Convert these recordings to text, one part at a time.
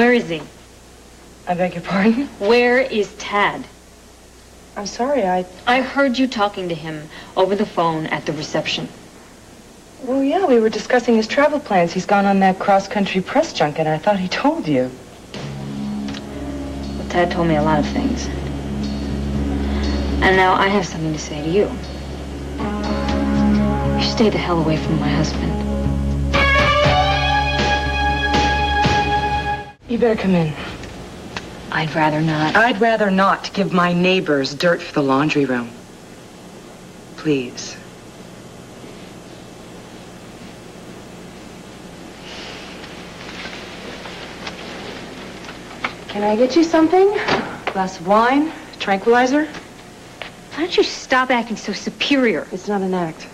Where is he? I beg your pardon? Where is Tad? I'm sorry, I heard you talking to him over the phone at the reception. Well, yeah, we were discussing his travel plans. He's gone on that cross-country press junket. I thought he told you. Well, Tad told me a lot of things. And now I have something to say to you. You stay the hell away from my husband. You better come in. I'd rather not. I'd rather not give my neighbors dirt for the laundry room. Please. Can I get you something? A glass of wine? Tranquilizer? Why don't you stop acting so superior? It's not an act.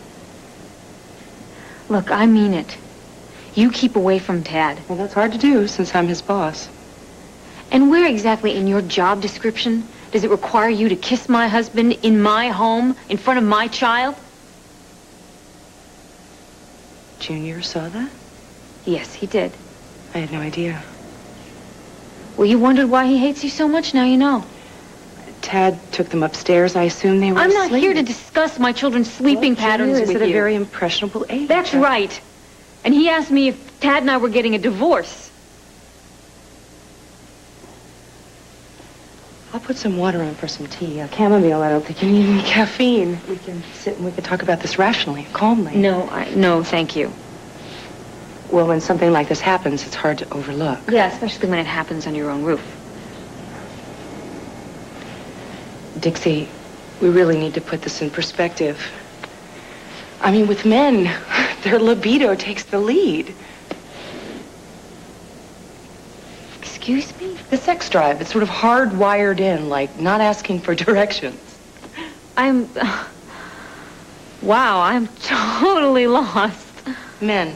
Look, I mean it. You keep away from Tad. Well, that's hard to do since I'm his boss. And where exactly in your job description does it require you to kiss my husband in my home, in front of my child? Junior saw that? Yes, he did. I had no idea. Well, you wondered why he hates you so much? Now you know. Tad took them upstairs. I assume they were I'm asleep. not here to discuss my children's sleeping patterns Junior with is you. at a very impressionable age. That's right. And he asked me if Tad and I were getting a divorce. I'll put some water on for some tea. Chamomile, I don't think you need any caffeine. We can sit and we can talk about this rationally, calmly. No, thank you. Well, when something like this happens, it's hard to overlook. Yeah, especially when it happens on your own roof. Dixie, we really need to put this in perspective. I mean, with men, their libido takes the lead. Excuse me? The sex drive, it's sort of hardwired in, like not asking for directions. Wow, I'm totally lost. Men,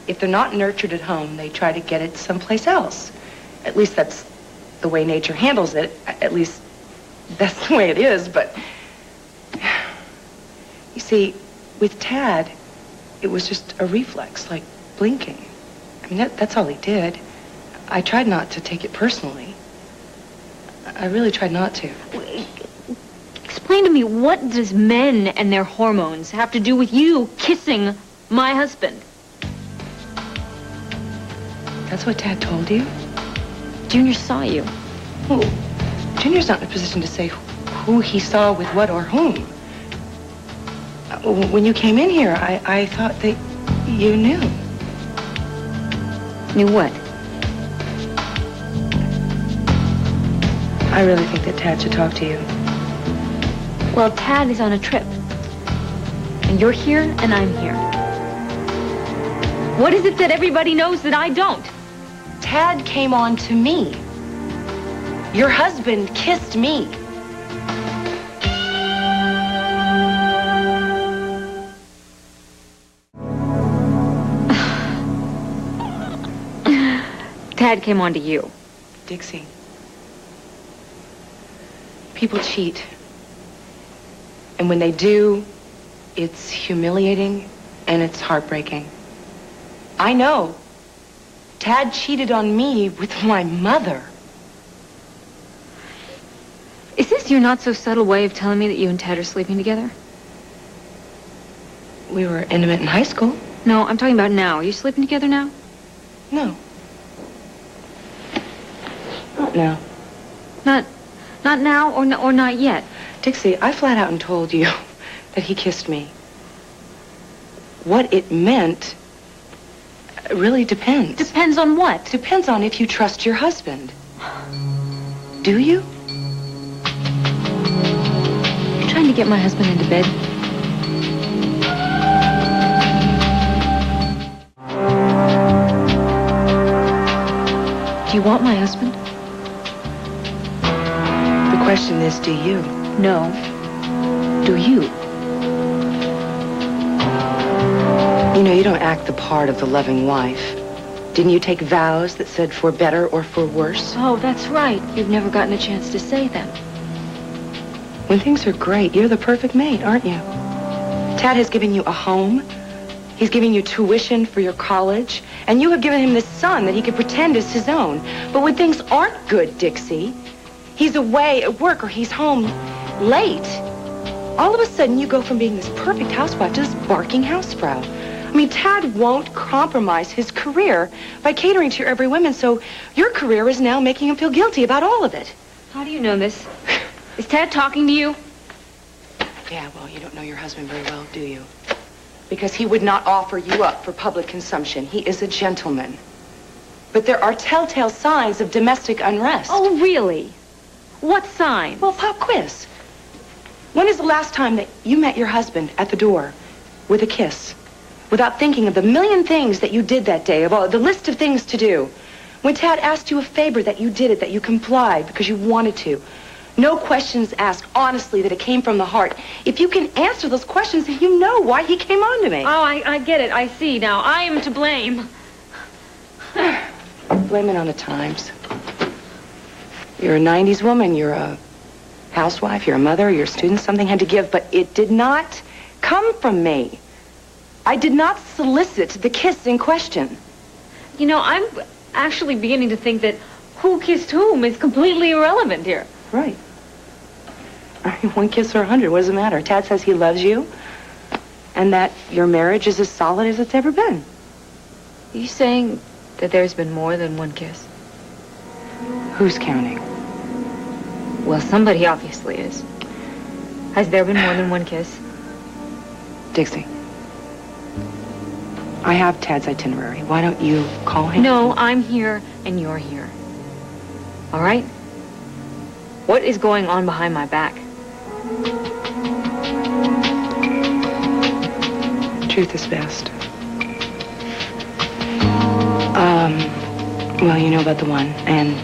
if they're not nurtured at home, they try to get it someplace else. At least that's the way nature handles it. At least that's the way it is, but... You see, with Tad, it was just a reflex, like blinking. I mean, that's all he did. I tried not to take it personally. I really tried not to. Explain to me, what does men and their hormones have to do with you kissing my husband? That's what Tad told you? Junior saw you. Well, Junior's not in a position to say who he saw with what or whom. When you came in here, I thought that you knew. Knew what? I really think that Tad should talk to you. Well, Tad is on a trip. And you're here, and I'm here. What is it that everybody knows that I don't? Tad came on to me. Your husband kissed me. Tad came on to you. Dixie. People cheat. And when they do, it's humiliating and it's heartbreaking. I know. Tad cheated on me with my mother. Is this your not-so-subtle way of telling me that you and Tad are sleeping together? We were intimate in high school. No, I'm talking about now. Are you sleeping together now? No. Not now. Not now or not yet? Dixie, I flat out and told you that he kissed me. What it meant really depends. Depends on what? Depends on if you trust your husband. Do you? You're trying to get my husband into bed? Do you want my husband? The question is, do you? No. Do you? You know, you don't act the part of the loving wife. Didn't you take vows that said for better or for worse? Oh, that's right. You've never gotten a chance to say them. When things are great, you're the perfect mate, aren't you? Tad has given you a home. He's giving you tuition for your college. And you have given him this son that he could pretend is his own. But when things aren't good, Dixie, he's away at work or he's home late, all of a sudden you go from being this perfect housewife to this barking housefrau. I mean, Tad won't compromise his career by catering to your every whim, so your career is now making him feel guilty about all of it. How do you know this? Is Tad talking to you? Yeah, well, you don't know your husband very well, do you? Because he would not offer you up for public consumption. He is a gentleman. But there are telltale signs of domestic unrest. Oh, really? What sign? Well, pop quiz. When is the last time that you met your husband at the door with a kiss? Without thinking of the million things that you did that day, of all the list of things to do. When Tad asked you a favor, that you did it, that you complied because you wanted to. No questions asked, honestly, that it came from the heart. If you can answer those questions, then you know why he came on to me. Oh, I get it. I see. Now, I am to blame. Blame it on the times. You're a 90s woman. You're a housewife. You're a mother. You're a student. Something had to give, but it did not come from me. I did not solicit the kiss in question. You know, I'm actually beginning to think that who kissed whom is completely irrelevant here. Right. I mean, one kiss or 100, what does it matter? Tad says he loves you and that your marriage is as solid as it's ever been. Are you saying that there's been more than one kiss? Who's counting? Well, somebody obviously is. Has there been more than one kiss? Dixie, I have Tad's itinerary. Why don't you call him? No, I'm here and you're here. All right? What is going on behind my back? Truth is best. Well, you know about the one, and...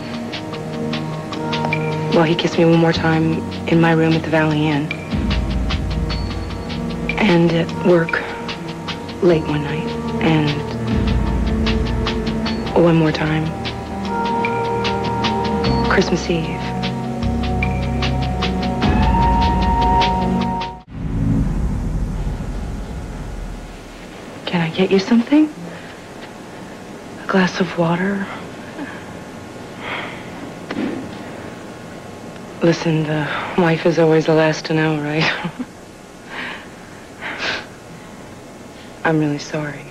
Well, he kissed me one more time in my room at the Valley Inn. And at work late one night. And one more time Christmas Eve. Can I get you something? A glass of water? Listen, the wife is always the last to know, right? I'm really sorry.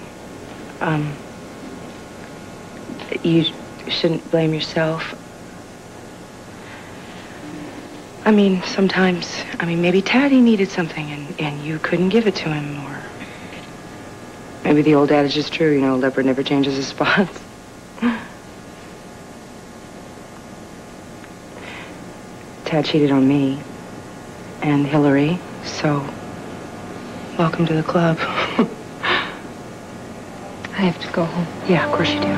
You shouldn't blame yourself. I mean, sometimes, maybe Taddy needed something and you couldn't give it to him, or maybe the old adage is true, leopard never changes his spots. Tad cheated on me and Hillary, so welcome to the club. I have to go home. Yeah, of course you do.